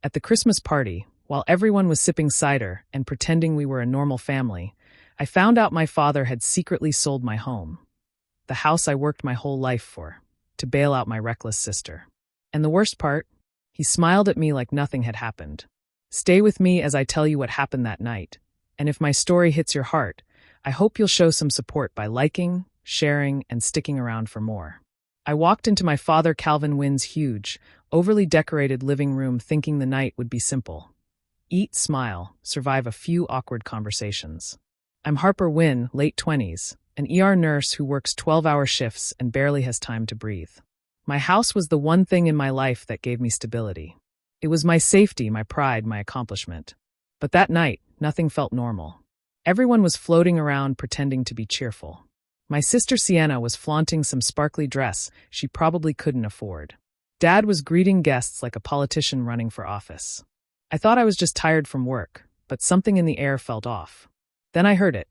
At the Christmas party, while everyone was sipping cider and pretending we were a normal family, I found out my father had secretly sold my home, the house I worked my whole life for, to bail out my reckless sister. And the worst part? He smiled at me like nothing had happened. Stay with me as I tell you what happened that night, and if my story hits your heart, I hope you'll show some support by liking, sharing, and sticking around for more. I walked into my father Calvin Wynn's huge, overly decorated living room thinking the night would be simple. Eat, smile, survive a few awkward conversations. I'm Harper Wynn, late 20s, an ER nurse who works 12-hour shifts and barely has time to breathe. My house was the one thing in my life that gave me stability. It was my safety, my pride, my accomplishment. But that night, nothing felt normal. Everyone was floating around pretending to be cheerful. My sister Sienna was flaunting some sparkly dress she probably couldn't afford. Dad was greeting guests like a politician running for office. I thought I was just tired from work, but something in the air felt off. Then I heard it.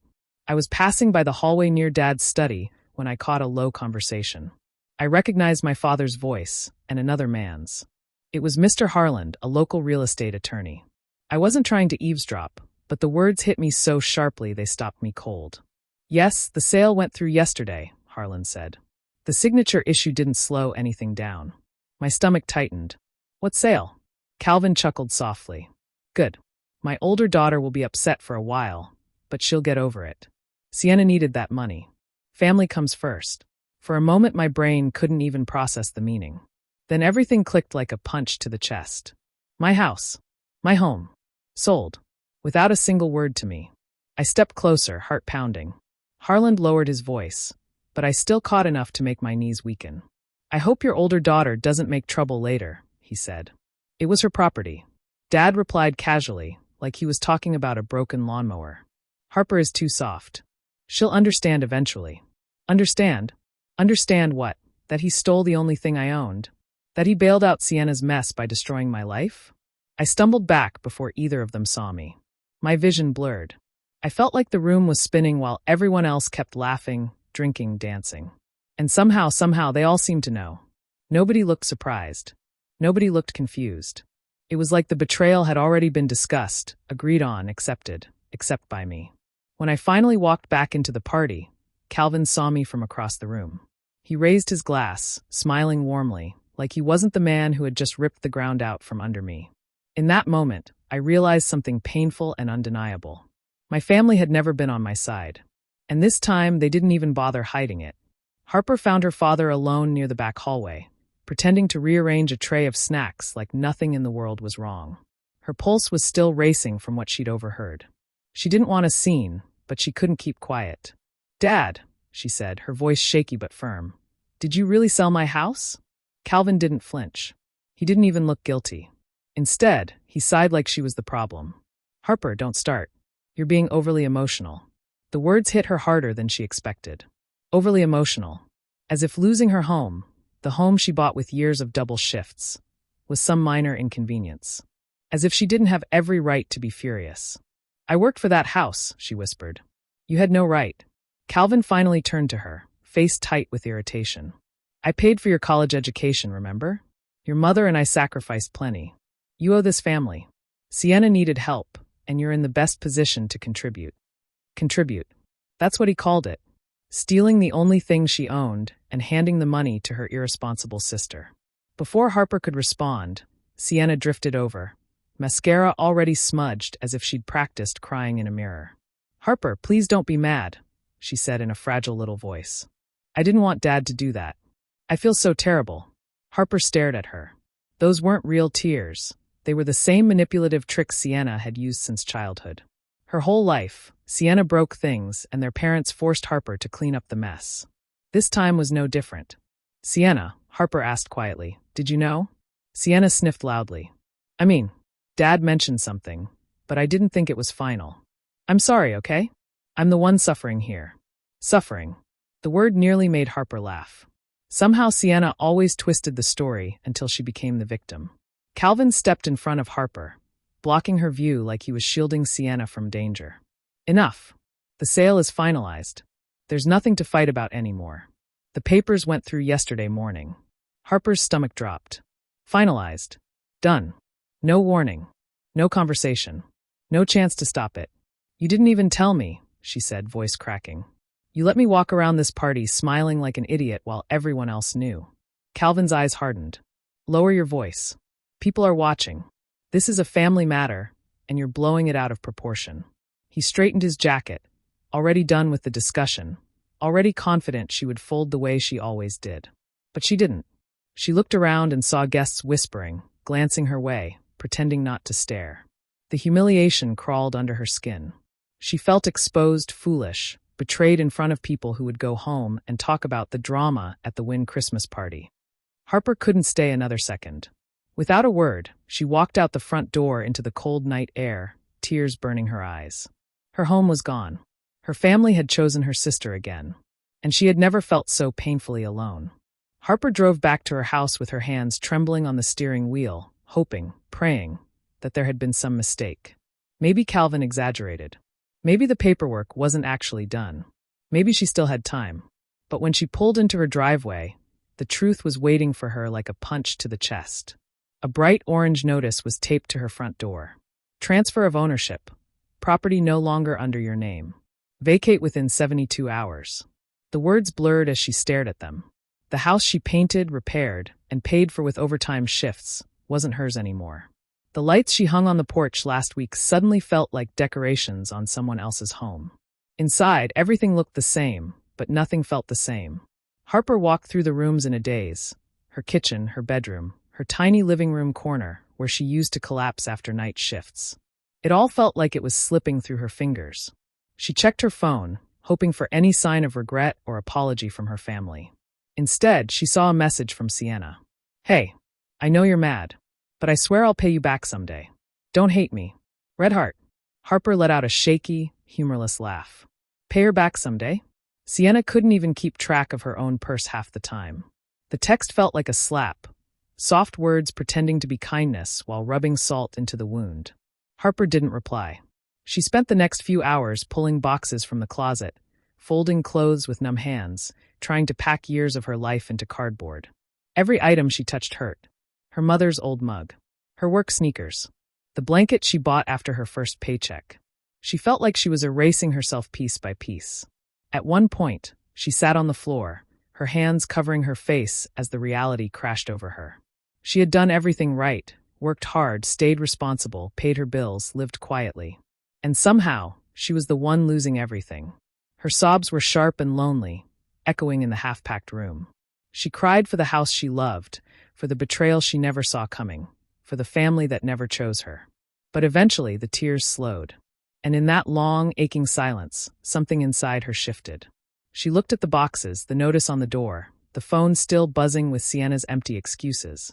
I was passing by the hallway near Dad's study when I caught a low conversation. I recognized my father's voice and another man's. It was Mr. Harland, a local real estate attorney. I wasn't trying to eavesdrop, but the words hit me so sharply they stopped me cold. Yes, the sale went through yesterday, Harland said. The signature issue didn't slow anything down. My stomach tightened. What sale? Calvin chuckled softly. Good. My older daughter will be upset for a while, but she'll get over it. Sienna needed that money. Family comes first. For a moment my brain couldn't even process the meaning. Then everything clicked like a punch to the chest. My house. My home. Sold. Without a single word to me. I stepped closer, heart pounding. Harland lowered his voice, but I still caught enough to make my knees weaken. I hope your older daughter doesn't make trouble later, he said. It was her property. Dad replied casually, like he was talking about a broken lawnmower. Harper is too soft. She'll understand eventually. Understand? Understand what? That he stole the only thing I owned? That he bailed out Sienna's mess by destroying my life? I stumbled back before either of them saw me. My vision blurred. I felt like the room was spinning while everyone else kept laughing, drinking, dancing. And somehow they all seemed to know. Nobody looked surprised. Nobody looked confused. It was like the betrayal had already been discussed, agreed on, accepted, except by me. When I finally walked back into the party, Calvin saw me from across the room. He raised his glass, smiling warmly, like he wasn't the man who had just ripped the ground out from under me. In that moment, I realized something painful and undeniable. My family had never been on my side. And this time, they didn't even bother hiding it. Harper found her father alone near the back hallway, pretending to rearrange a tray of snacks like nothing in the world was wrong. Her pulse was still racing from what she'd overheard. She didn't want a scene, but she couldn't keep quiet. Dad, she said, her voice shaky but firm. Did you really sell my house? Calvin didn't flinch. He didn't even look guilty. Instead, he sighed like she was the problem. Harper, don't start. You're being overly emotional. The words hit her harder than she expected. Overly emotional. As if losing her home, the home she bought with years of double shifts, was some minor inconvenience. As if she didn't have every right to be furious. I worked for that house, she whispered. You had no right. Calvin finally turned to her, face tight with irritation. I paid for your college education, remember? Your mother and I sacrificed plenty. You owe this family. Sienna needed help, and you're in the best position to contribute. Contribute. That's what he called it. Stealing the only thing she owned and handing the money to her irresponsible sister. Before Harper could respond, Sienna drifted over, mascara already smudged as if she'd practiced crying in a mirror. Harper, please don't be mad, she said in a fragile little voice. I didn't want Dad to do that. I feel so terrible. Harper stared at her. Those weren't real tears. They were the same manipulative tricks Sienna had used since childhood. Her whole life, Sienna broke things and their parents forced Harper to clean up the mess. This time was no different. Sienna, Harper asked quietly, did you know? Sienna sniffed loudly. Dad mentioned something, but I didn't think it was final. I'm sorry, okay? I'm the one suffering here. Suffering. The word nearly made Harper laugh. Somehow Sienna always twisted the story until she became the victim. Calvin stepped in front of Harper, blocking her view like he was shielding Sienna from danger. Enough. The sale is finalized. There's nothing to fight about anymore. The papers went through yesterday morning. Harper's stomach dropped. Finalized. Done. No warning. No conversation. No chance to stop it. You didn't even tell me, she said, voice cracking. You let me walk around this party smiling like an idiot while everyone else knew. Calvin's eyes hardened. Lower your voice. People are watching. This is a family matter, and you're blowing it out of proportion. He straightened his jacket, already done with the discussion, already confident she would fold the way she always did. But she didn't. She looked around and saw guests whispering, glancing her way, pretending not to stare. The humiliation crawled under her skin. She felt exposed, foolish, betrayed in front of people who would go home and talk about the drama at the Wynn Christmas party. Harper couldn't stay another second. Without a word, she walked out the front door into the cold night air, tears burning her eyes. Her home was gone. Her family had chosen her sister again, and she had never felt so painfully alone. Harper drove back to her house with her hands trembling on the steering wheel, hoping, praying, that there had been some mistake. Maybe Calvin exaggerated. Maybe the paperwork wasn't actually done. Maybe she still had time. But when she pulled into her driveway, the truth was waiting for her like a punch to the chest. A bright orange notice was taped to her front door. Transfer of ownership. Property no longer under your name. Vacate within 72 hours. The words blurred as she stared at them. The house she painted, repaired, and paid for with overtime shifts wasn't hers anymore. The lights she hung on the porch last week suddenly felt like decorations on someone else's home. Inside, everything looked the same, but nothing felt the same. Harper walked through the rooms in a daze. Her kitchen, her bedroom, her tiny living room corner, where she used to collapse after night shifts. It all felt like it was slipping through her fingers. She checked her phone, hoping for any sign of regret or apology from her family. Instead, she saw a message from Sienna. Hey, I know you're mad, but I swear I'll pay you back someday. Don't hate me. Red heart. Harper let out a shaky, humorless laugh. Pay her back someday? Sienna couldn't even keep track of her own purse half the time. The text felt like a slap, soft words pretending to be kindness while rubbing salt into the wound. Harper didn't reply. She spent the next few hours pulling boxes from the closet, folding clothes with numb hands, trying to pack years of her life into cardboard. Every item she touched hurt. Her mother's old mug. Her work sneakers. The blanket she bought after her first paycheck. She felt like she was erasing herself piece by piece. At one point, she sat on the floor, her hands covering her face as the reality crashed over her. She had done everything right, worked hard, stayed responsible, paid her bills, lived quietly. And somehow, she was the one losing everything. Her sobs were sharp and lonely, echoing in the half-packed room. She cried for the house she loved, for the betrayal she never saw coming, for the family that never chose her. But eventually, the tears slowed. And in that long, aching silence, something inside her shifted. She looked at the boxes, the notice on the door, the phone still buzzing with Sienna's empty excuses,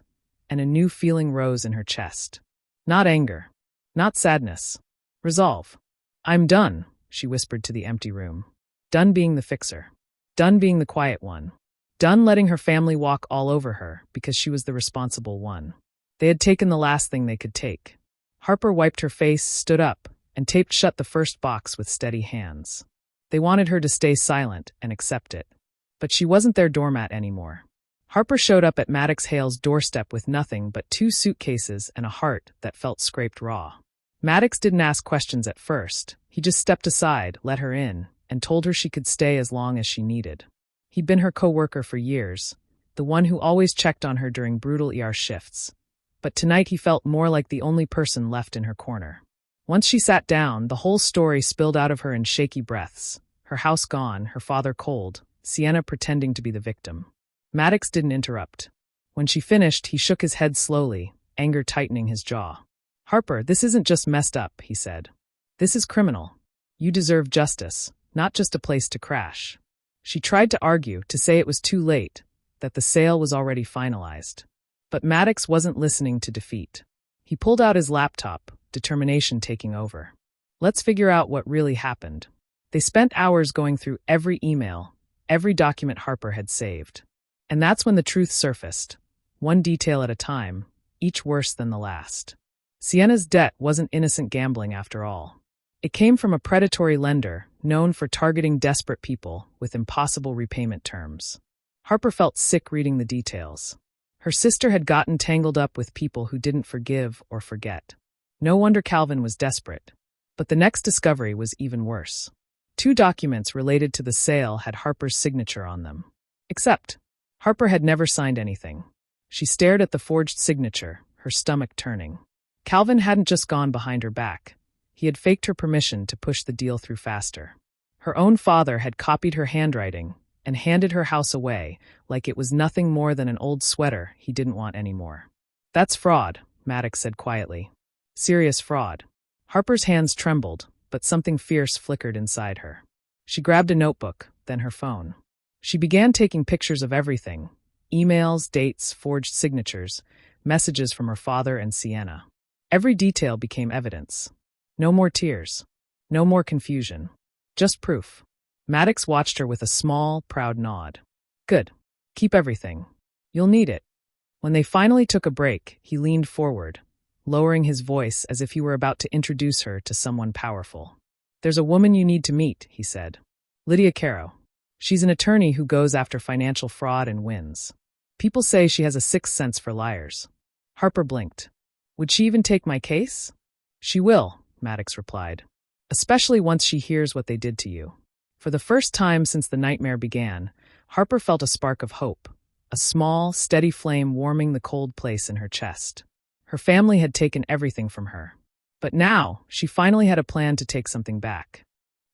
and a new feeling rose in her chest. Not anger. Not sadness. Resolve. I'm done, she whispered to the empty room. Done being the fixer. Done being the quiet one. Done letting her family walk all over her because she was the responsible one. They had taken the last thing they could take. Harper wiped her face, stood up, and taped shut the first box with steady hands. They wanted her to stay silent and accept it. But she wasn't their doormat anymore. Harper showed up at Maddox Hale's doorstep with nothing but 2 suitcases and a heart that felt scraped raw. Maddox didn't ask questions at first. He just stepped aside, let her in, and told her she could stay as long as she needed. He'd been her co-worker for years, the one who always checked on her during brutal ER shifts. But tonight he felt more like the only person left in her corner. Once she sat down, the whole story spilled out of her in shaky breaths. Her house gone, her father cold, Sienna pretending to be the victim. Maddox didn't interrupt. When she finished, he shook his head slowly, anger tightening his jaw. Harper, this isn't just messed up, he said. This is criminal. You deserve justice, not just a place to crash. She tried to argue, to say it was too late, that the sale was already finalized. But Maddox wasn't listening to defeat. He pulled out his laptop, determination taking over. Let's figure out what really happened. They spent hours going through every email, every document Harper had saved. And that's when the truth surfaced, one detail at a time, each worse than the last. Sienna's debt wasn't innocent gambling after all. It came from a predatory lender, known for targeting desperate people with impossible repayment terms. Harper felt sick reading the details. Her sister had gotten tangled up with people who didn't forgive or forget. No wonder Calvin was desperate. But the next discovery was even worse. 2 documents related to the sale had Harper's signature on them. Except, Harper had never signed anything. She stared at the forged signature, her stomach turning. Calvin hadn't just gone behind her back. He had faked her permission to push the deal through faster. Her own father had copied her handwriting and handed her house away like it was nothing more than an old sweater he didn't want anymore. "That's fraud," Maddox said quietly. "Serious fraud." Harper's hands trembled, but something fierce flickered inside her. She grabbed a notebook, then her phone. She began taking pictures of everything: emails, dates, forged signatures, messages from her father and Sienna. Every detail became evidence. No more tears. No more confusion. Just proof. Maddox watched her with a small, proud nod. "Good. Keep everything. You'll need it." When they finally took a break, he leaned forward, lowering his voice as if he were about to introduce her to someone powerful. "There's a woman you need to meet," he said. "Lydia Caro. She's an attorney who goes after financial fraud and wins. People say she has a sixth sense for liars." Harper blinked. "Would she even take my case?" "She will," Maddox replied. "Especially once she hears what they did to you." For the first time since the nightmare began, Harper felt a spark of hope, a small, steady flame warming the cold place in her chest. Her family had taken everything from her. But now, she finally had a plan to take something back.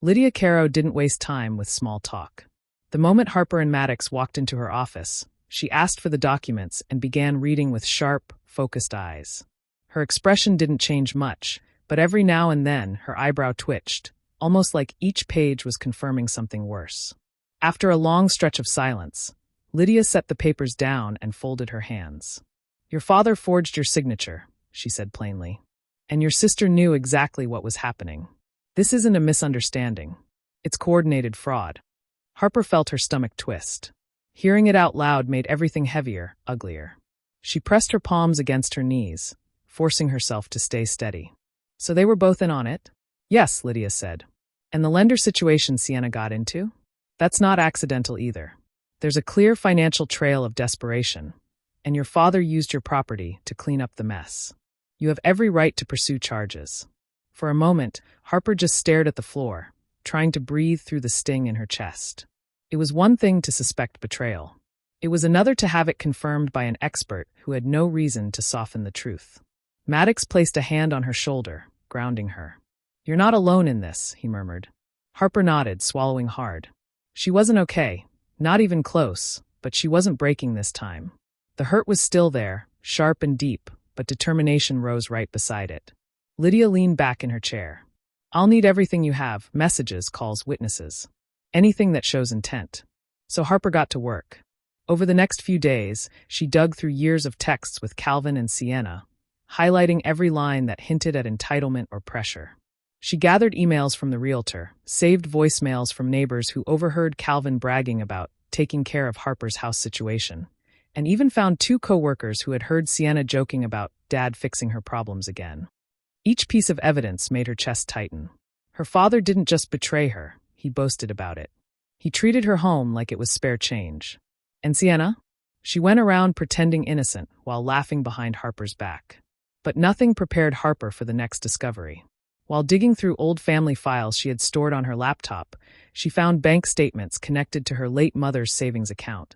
Lydia Caro didn't waste time with small talk. The moment Harper and Maddox walked into her office, she asked for the documents and began reading with sharp, focused eyes. Her expression didn't change much, but every now and then her eyebrow twitched, almost like each page was confirming something worse. After a long stretch of silence, Lydia set the papers down and folded her hands. "Your father forged your signature," she said plainly. "And your sister knew exactly what was happening. This isn't a misunderstanding. It's coordinated fraud." Harper felt her stomach twist. Hearing it out loud made everything heavier, uglier. She pressed her palms against her knees, forcing herself to stay steady. "So they were both in on it?" "Yes," Lydia said. "And the lender situation Sienna got into? That's not accidental either. There's a clear financial trail of desperation, and your father used your property to clean up the mess. You have every right to pursue charges." For a moment, Harper just stared at the floor, trying to breathe through the sting in her chest. It was one thing to suspect betrayal. It was another to have it confirmed by an expert who had no reason to soften the truth. Maddox placed a hand on her shoulder, grounding her. "You're not alone in this," he murmured. Harper nodded, swallowing hard. She wasn't okay, not even close, but she wasn't breaking this time. The hurt was still there, sharp and deep, but determination rose right beside it. Lydia leaned back in her chair. "I'll need everything you have: messages, calls, witnesses. Anything that shows intent." So Harper got to work. Over the next few days, she dug through years of texts with Calvin and Sienna, highlighting every line that hinted at entitlement or pressure. She gathered emails from the realtor, saved voicemails from neighbors who overheard Calvin bragging about taking care of Harper's house situation, and even found 2 co-workers who had heard Sienna joking about Dad fixing her problems again. Each piece of evidence made her chest tighten. Her father didn't just betray her, he boasted about it. He treated her home like it was spare change. And Sienna? She went around pretending innocent while laughing behind Harper's back. But nothing prepared Harper for the next discovery. While digging through old family files she had stored on her laptop, she found bank statements connected to her late mother's savings account,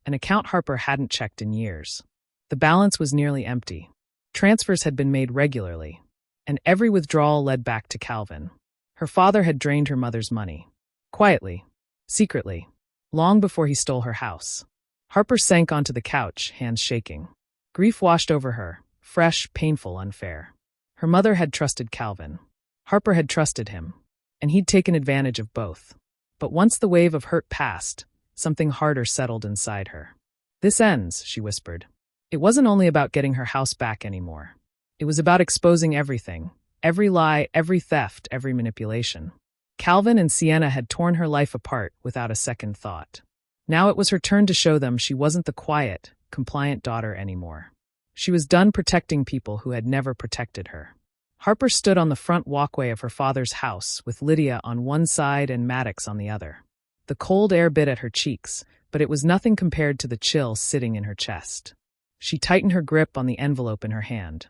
an account Harper hadn't checked in years. The balance was nearly empty. Transfers had been made regularly, and every withdrawal led back to Calvin. Her father had drained her mother's money. Quietly, secretly, long before he stole her house. Harper sank onto the couch, hands shaking. Grief washed over her, fresh, painful, unfair. Her mother had trusted Calvin. Harper had trusted him, and he'd taken advantage of both. But once the wave of hurt passed, something harder settled inside her. "This ends," she whispered. It wasn't only about getting her house back anymore. It was about exposing everything, every lie, every theft, every manipulation. Calvin and Sienna had torn her life apart without a second thought. Now it was her turn to show them she wasn't the quiet, compliant daughter anymore. She was done protecting people who had never protected her. Harper stood on the front walkway of her father's house, with Lydia on one side and Maddox on the other. The cold air bit at her cheeks, but it was nothing compared to the chill sitting in her chest. She tightened her grip on the envelope in her hand.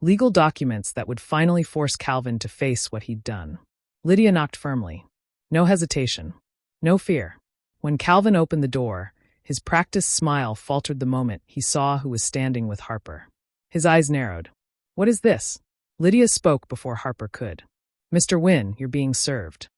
Legal documents that would finally force Calvin to face what he'd done. Lydia knocked firmly. No hesitation. No fear. When Calvin opened the door, his practiced smile faltered the moment he saw who was standing with Harper. His eyes narrowed. "What is this?" Lydia spoke before Harper could. "Mr. Wynne, you're being served."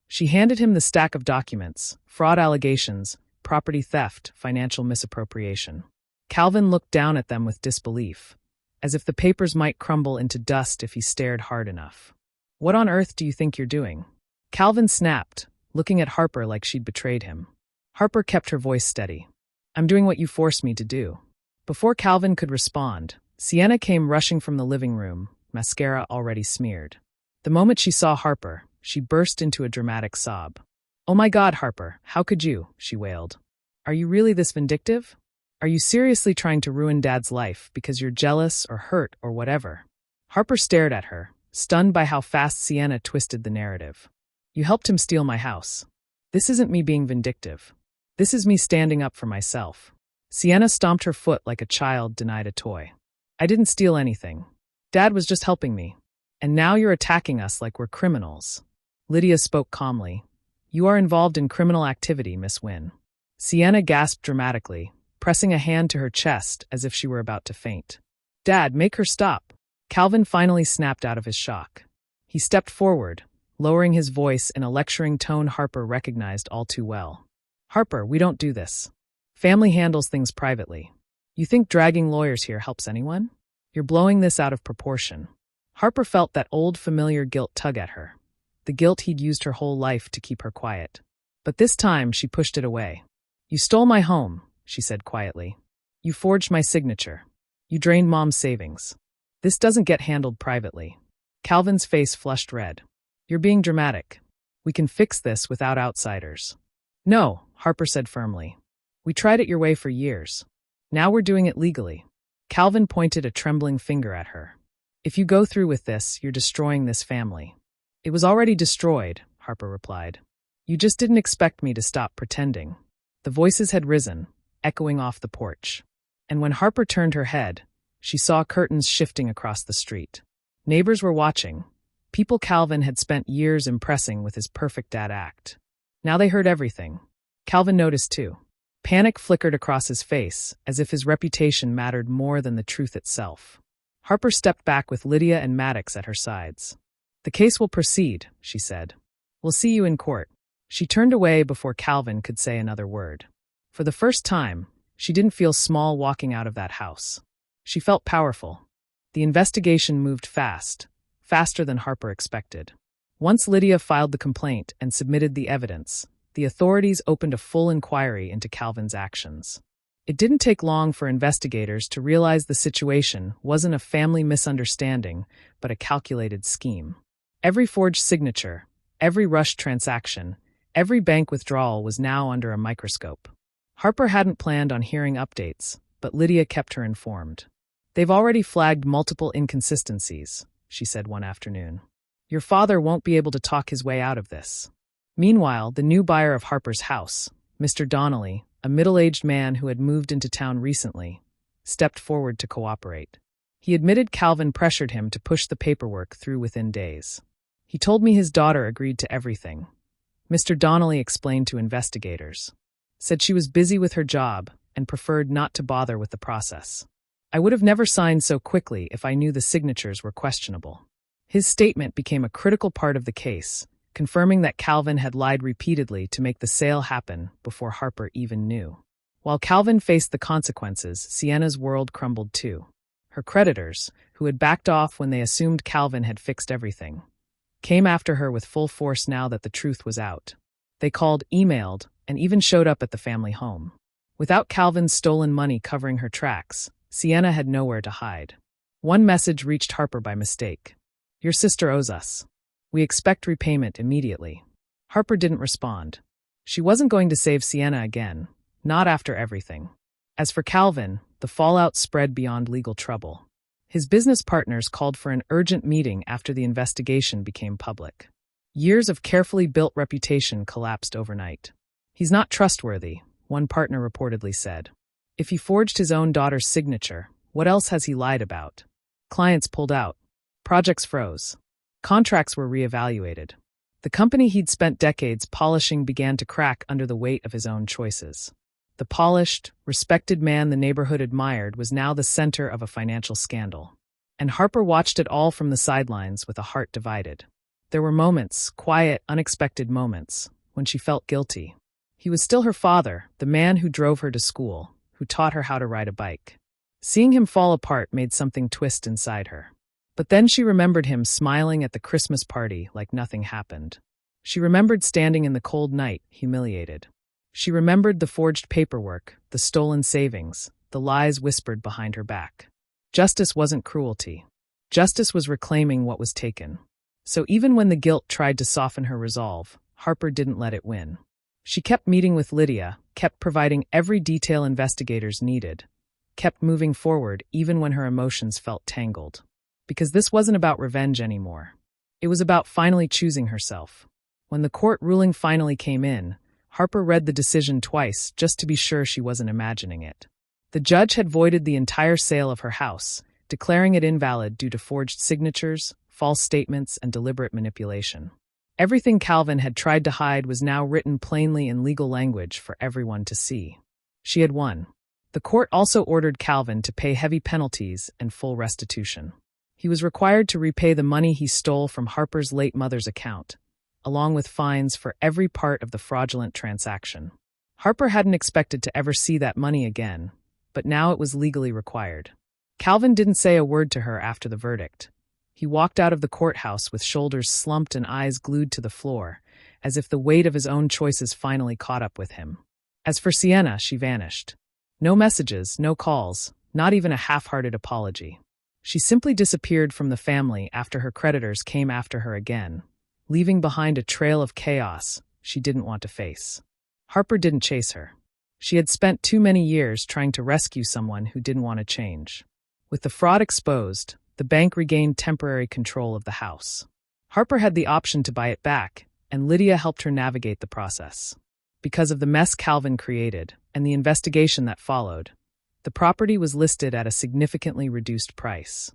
She handed him the stack of documents, fraud allegations, property theft, financial misappropriation. Calvin looked down at them with disbelief, as if the papers might crumble into dust if he stared hard enough. "What on earth do you think you're doing?" Calvin snapped, looking at Harper like she'd betrayed him. Harper kept her voice steady. "I'm doing what you forced me to do." Before Calvin could respond, Sienna came rushing from the living room, mascara already smeared. The moment she saw Harper, she burst into a dramatic sob. "Oh my God, Harper, how could you?" she wailed. "Are you really this vindictive? Are you seriously trying to ruin Dad's life because you're jealous or hurt or whatever?" Harper stared at her, stunned by how fast Sienna twisted the narrative. "You helped him steal my house. This isn't me being vindictive. This is me standing up for myself." Sienna stomped her foot like a child denied a toy. "I didn't steal anything. Dad was just helping me. And now you're attacking us like we're criminals." Lydia spoke calmly. "You are involved in criminal activity, Miss Wynne." Sienna gasped dramatically, pressing a hand to her chest as if she were about to faint. "Dad, make her stop." Calvin finally snapped out of his shock. He stepped forward, lowering his voice in a lecturing tone Harper recognized all too well. "Harper, we don't do this. Family handles things privately. You think dragging lawyers here helps anyone? You're blowing this out of proportion." Harper felt that old familiar guilt tug at her, the guilt he'd used her whole life to keep her quiet. But this time she pushed it away. "You stole my home," she said quietly. "You forged my signature. You drained Mom's savings. This doesn't get handled privately." Calvin's face flushed red. "You're being dramatic. We can fix this without outsiders." "No," Harper said firmly. "We tried it your way for years. Now we're doing it legally." Calvin pointed a trembling finger at her. "If you go through with this, you're destroying this family." "It was already destroyed," Harper replied. "You just didn't expect me to stop pretending." The voices had risen, echoing off the porch. And when Harper turned her head, she saw curtains shifting across the street. Neighbors were watching, people Calvin had spent years impressing with his perfect dad act. Now they heard everything. Calvin noticed too. Panic flickered across his face, as if his reputation mattered more than the truth itself. Harper stepped back with Lydia and Maddox at her sides. "The case will proceed," she said. "We'll see you in court." She turned away before Calvin could say another word. For the first time, she didn't feel small walking out of that house. She felt powerful. The investigation moved fast, faster than Harper expected. Once Lydia filed the complaint and submitted the evidence, the authorities opened a full inquiry into Calvin's actions. It didn't take long for investigators to realize the situation wasn't a family misunderstanding, but a calculated scheme. Every forged signature, every rushed transaction, every bank withdrawal was now under a microscope. Harper hadn't planned on hearing updates, but Lydia kept her informed. "They've already flagged multiple inconsistencies," she said one afternoon. "Your father won't be able to talk his way out of this." Meanwhile, the new buyer of Harper's house, Mr. Donnelly, a middle-aged man who had moved into town recently, stepped forward to cooperate. He admitted Calvin pressured him to push the paperwork through within days. "He told me his daughter agreed to everything," Mr. Donnelly explained to investigators. "Said she was busy with her job and preferred not to bother with the process. I would have never signed so quickly if I knew the signatures were questionable." His statement became a critical part of the case, confirming that Calvin had lied repeatedly to make the sale happen before Harper even knew. While Calvin faced the consequences, Sienna's world crumbled too. Her creditors, who had backed off when they assumed Calvin had fixed everything, came after her with full force now that the truth was out. They called, emailed, and even showed up at the family home. Without Calvin's stolen money covering her tracks, Sienna had nowhere to hide. One message reached Harper by mistake. "Your sister owes us. We expect repayment immediately." Harper didn't respond. She wasn't going to save Sienna again, not after everything. As for Calvin, the fallout spread beyond legal trouble. His business partners called for an urgent meeting after the investigation became public. Years of carefully built reputation collapsed overnight. "He's not trustworthy," one partner reportedly said. If he forged his own daughter's signature, what else has he lied about? Clients pulled out. Projects froze. Contracts were reevaluated. The company he'd spent decades polishing began to crack under the weight of his own choices. The polished, respected man the neighborhood admired was now the center of a financial scandal. And Harper watched it all from the sidelines with a heart divided. There were moments, quiet, unexpected moments, when she felt guilty. He was still her father, the man who drove her to school, who taught her how to ride a bike. Seeing him fall apart made something twist inside her. But then she remembered him smiling at the Christmas party like nothing happened. She remembered standing in the cold night, humiliated. She remembered the forged paperwork, the stolen savings, the lies whispered behind her back. Justice wasn't cruelty. Justice was reclaiming what was taken. So even when the guilt tried to soften her resolve, Harper didn't let it win. She kept meeting with Lydia, kept providing every detail investigators needed, kept moving forward even when her emotions felt tangled. Because this wasn't about revenge anymore. It was about finally choosing herself. When the court ruling finally came in, Harper read the decision twice just to be sure she wasn't imagining it. The judge had voided the entire sale of her house, declaring it invalid due to forged signatures, false statements, and deliberate manipulation. Everything Calvin had tried to hide was now written plainly in legal language for everyone to see. She had won. The court also ordered Calvin to pay heavy penalties and full restitution. He was required to repay the money he stole from Harper's late mother's account, along with fines for every part of the fraudulent transaction. Harper hadn't expected to ever see that money again, but now it was legally required. Calvin didn't say a word to her after the verdict. He walked out of the courthouse with shoulders slumped and eyes glued to the floor, as if the weight of his own choices finally caught up with him. As for Sienna, she vanished. No messages, no calls, not even a half-hearted apology. She simply disappeared from the family after her creditors came after her again, leaving behind a trail of chaos she didn't want to face. Harper didn't chase her. She had spent too many years trying to rescue someone who didn't want to change. With the fraud exposed, the bank regained temporary control of the house. Harper had the option to buy it back, and Lydia helped her navigate the process. Because of the mess Calvin created and the investigation that followed, the property was listed at a significantly reduced price,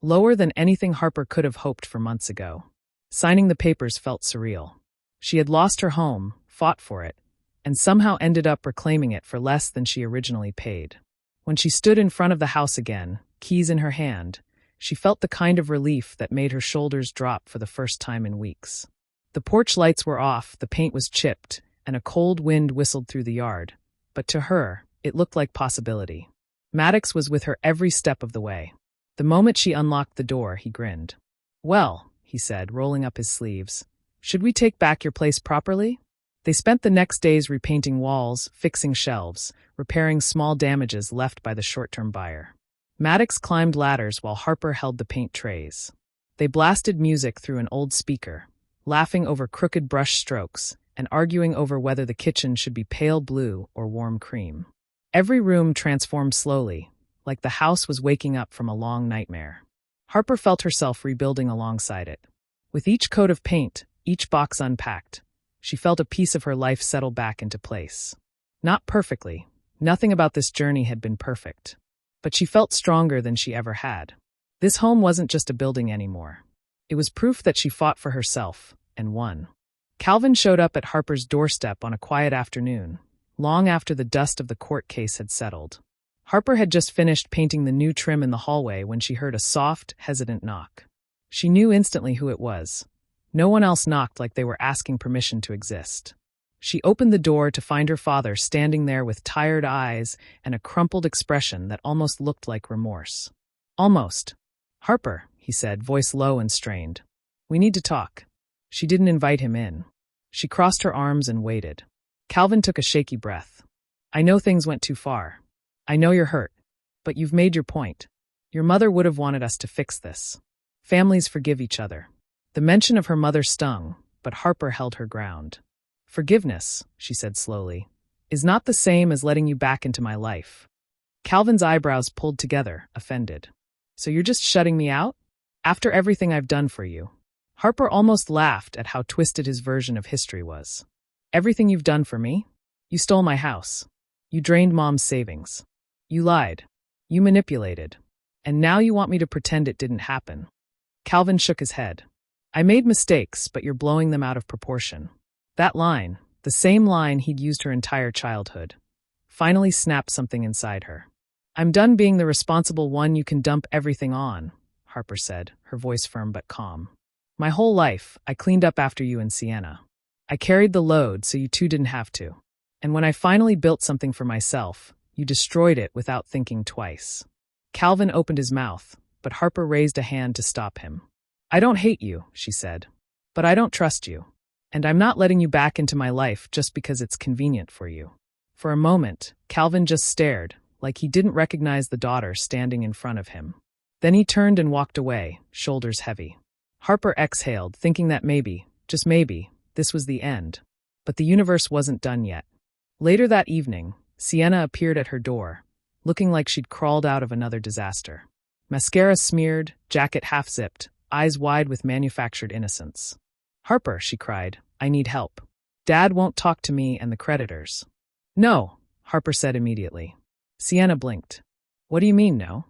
lower than anything Harper could have hoped for months ago. Signing the papers felt surreal. She had lost her home, fought for it, and somehow ended up reclaiming it for less than she originally paid. When she stood in front of the house again, keys in her hand, she felt the kind of relief that made her shoulders drop for the first time in weeks. The porch lights were off, the paint was chipped, and a cold wind whistled through the yard. But to her, it looked like possibility. Maddox was with her every step of the way. The moment she unlocked the door, he grinned. "Well," he said, rolling up his sleeves, "should we take back your place properly?" They spent the next days repainting walls, fixing shelves, repairing small damages left by the short-term buyer. Maddox climbed ladders while Harper held the paint trays. They blasted music through an old speaker, laughing over crooked brush strokes and arguing over whether the kitchen should be pale blue or warm cream. Every room transformed slowly, like the house was waking up from a long nightmare. Harper felt herself rebuilding alongside it. With each coat of paint, each box unpacked, she felt a piece of her life settle back into place. Not perfectly. Nothing about this journey had been perfect. But she felt stronger than she ever had. This home wasn't just a building anymore. It was proof that she fought for herself, and won. Calvin showed up at Harper's doorstep on a quiet afternoon, long after the dust of the court case had settled. Harper had just finished painting the new trim in the hallway when she heard a soft, hesitant knock. She knew instantly who it was. No one else knocked like they were asking permission to exist. She opened the door to find her father standing there with tired eyes and a crumpled expression that almost looked like remorse. "Almost. Harper," he said, voice low and strained. "We need to talk." She didn't invite him in. She crossed her arms and waited. Calvin took a shaky breath. "I know things went too far. I know you're hurt. But you've made your point. Your mother would have wanted us to fix this. Families forgive each other." The mention of her mother stung, but Harper held her ground. "Forgiveness," she said slowly, "is not the same as letting you back into my life." Calvin's eyebrows pulled together, offended. "So you're just shutting me out? After everything I've done for you?" Harper almost laughed at how twisted his version of history was. "Everything you've done for me? You stole my house. You drained Mom's savings. You lied. You manipulated. And now you want me to pretend it didn't happen. Calvin shook his head. I made mistakes, but you're blowing them out of proportion. That line, the same line he'd used her entire childhood, finally snapped something inside her. I'm done being the responsible one you can dump everything on, Harper said, her voice firm but calm. My whole life, I cleaned up after you and Sienna. I carried the load so you two didn't have to. And when I finally built something for myself, you destroyed it without thinking twice. Calvin opened his mouth, but Harper raised a hand to stop him. I don't hate you, she said, but I don't trust you. And I'm not letting you back into my life just because it's convenient for you. For a moment, Calvin just stared, like he didn't recognize the daughter standing in front of him. Then he turned and walked away, shoulders heavy. Harper exhaled, thinking that maybe, just maybe, this was the end. But the universe wasn't done yet. Later that evening, Sienna appeared at her door, looking like she'd crawled out of another disaster. Mascara smeared, jacket half-zipped, eyes wide with manufactured innocence. Harper, she cried, I need help. Dad won't talk to me and the creditors. No, Harper said immediately. Sienna blinked. What do you mean, no?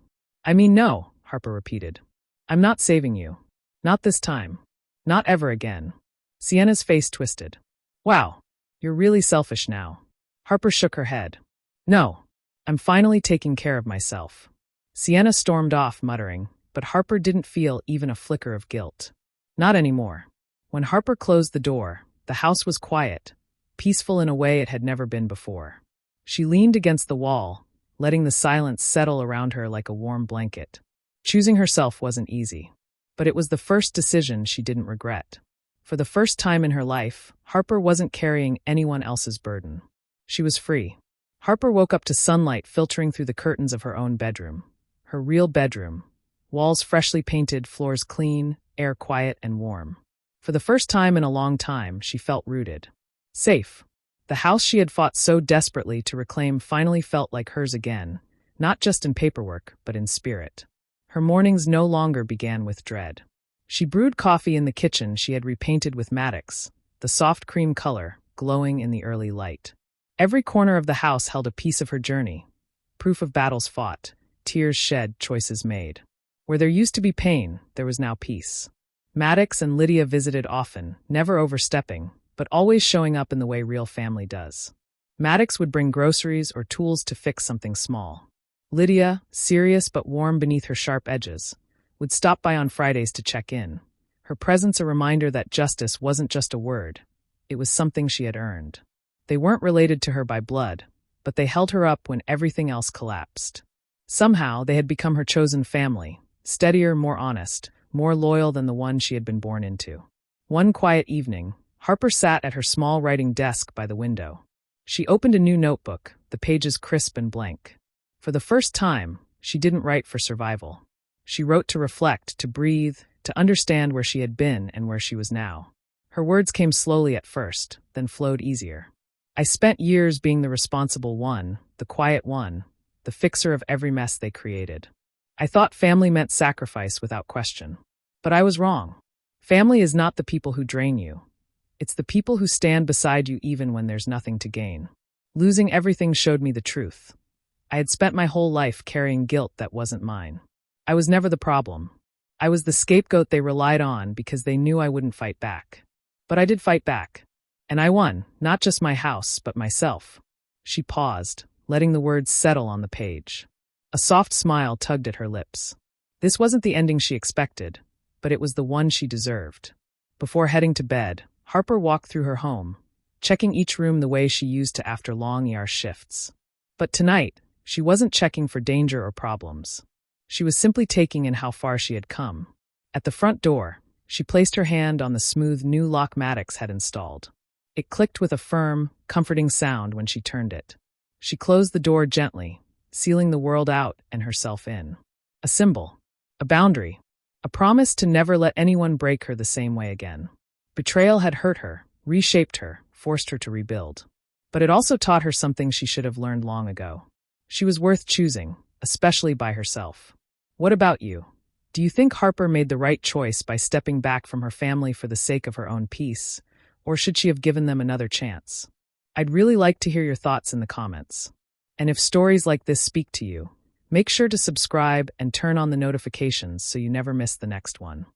I mean, no, Harper repeated. I'm not saving you. Not this time. Not ever again. Sienna's face twisted. Wow, you're really selfish now. Harper shook her head. No, I'm finally taking care of myself. Sienna stormed off, muttering, but Harper didn't feel even a flicker of guilt. Not anymore. When Harper closed the door, the house was quiet, peaceful in a way it had never been before. She leaned against the wall, letting the silence settle around her like a warm blanket. Choosing herself wasn't easy, but it was the first decision she didn't regret. For the first time in her life, Harper wasn't carrying anyone else's burden. She was free. Harper woke up to sunlight filtering through the curtains of her own bedroom. Her real bedroom. Walls freshly painted, floors clean, air quiet and warm. For the first time in a long time, she felt rooted. Safe. The house she had fought so desperately to reclaim finally felt like hers again, not just in paperwork, but in spirit. Her mornings no longer began with dread. She brewed coffee in the kitchen she had repainted with Maddox, the soft cream color, glowing in the early light. Every corner of the house held a piece of her journey, proof of battles fought, tears shed, choices made. Where there used to be pain, there was now peace. Maddox and Lydia visited often, never overstepping, but always showing up in the way real family does. Maddox would bring groceries or tools to fix something small. Lydia, serious but warm beneath her sharp edges, would stop by on Fridays to check in, her presence a reminder that justice wasn't just a word, it was something she had earned. They weren't related to her by blood, but they held her up when everything else collapsed. Somehow, they had become her chosen family, steadier, more honest, more loyal than the one she had been born into. One quiet evening, Harper sat at her small writing desk by the window. She opened a new notebook, the pages crisp and blank. For the first time, she didn't write for survival. She wrote to reflect, to breathe, to understand where she had been and where she was now. Her words came slowly at first, then flowed easier. I spent years being the responsible one, the quiet one, the fixer of every mess they created. I thought family meant sacrifice without question. But I was wrong. Family is not the people who drain you. It's the people who stand beside you even when there's nothing to gain. Losing everything showed me the truth. I had spent my whole life carrying guilt that wasn't mine. I was never the problem. I was the scapegoat they relied on because they knew I wouldn't fight back. But I did fight back. And I won, not just my house, but myself. She paused, letting the words settle on the page. A soft smile tugged at her lips. This wasn't the ending she expected, but it was the one she deserved. Before heading to bed, Harper walked through her home, checking each room the way she used to after long ER shifts. But tonight, she wasn't checking for danger or problems. She was simply taking in how far she had come. At the front door, she placed her hand on the smooth new lock Maddox had installed. It clicked with a firm, comforting sound when she turned it. She closed the door gently, sealing the world out and herself in. A symbol, a boundary, a promise to never let anyone break her the same way again. Betrayal had hurt her, reshaped her, forced her to rebuild. But it also taught her something she should have learned long ago. She was worth choosing, especially by herself. What about you? Do you think Harper made the right choice by stepping back from her family for the sake of her own peace, or should she have given them another chance? I'd really like to hear your thoughts in the comments. And if stories like this speak to you, make sure to subscribe and turn on the notifications so you never miss the next one.